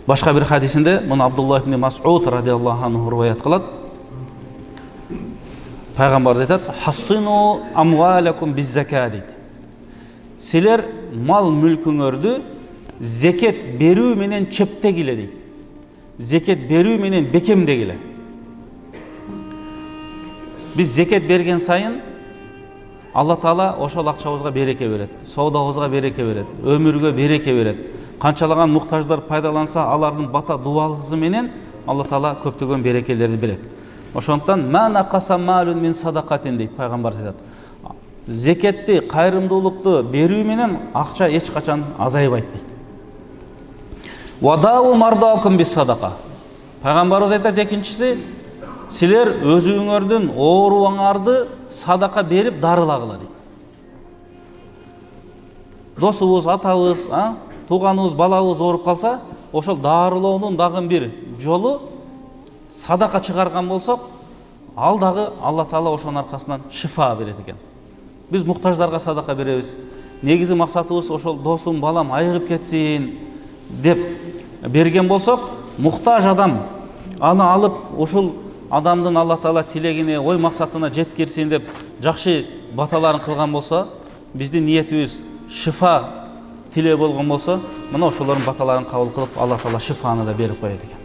Башка бир хадисинде муну Абдуллах ибн Мас'уд радиаллаху анху риваят кылат. Пайгамбарыбыз айтат: "Хассину амвалакум биз-зака" дейт. Силер мал мүлкүңөрдү зекет берүү менен чептегиле дейт. Зекет берүү менен бекемдегиле. Биз зекет берген сайын Алла Таала ошол акчабызга береке берет, соодабызга береке берет, өмүргө береке берет. Канчалаган муктаждар пайдаланса, алардын бата дуалысы менен Алла Таала көптөгөн берекелерди берет. Ошондуктан ма нақаса малун мин садакатин дейт пайгамбар айтат. Зекетти, кайрымдуулукту берүү менен акча эч качан азайбайт дейт. Вадау мардакум бис садака. Пайгамбарыбыз айтат экинчиси, силер өзүңөрдүн ооруңарды садака берип дарылагыла дейт. Досубуз, атабыз, тууганыбыз, балабыз ооруп калса, ошол дарылоонун дагы бир жолу садака чыгарган болсок, ал дагы Алла Таала ошонун аркасынан шифа берет экен. Биз муктаждарга садака беребиз. Негизи максатыбыз ошол досум, балам айыгып кетсин деп берген болсок, муктаж адам аны алып ошол адамдын Алла Таала тилегине, ой максатына жеткирсин деп жакшы баталарын кылган болсо, биздин ниетибиз шифа тилөө болгон болсо, мына ошолордун баталарын кабыл кылып, Алла Таала шифаны да берип коет экен.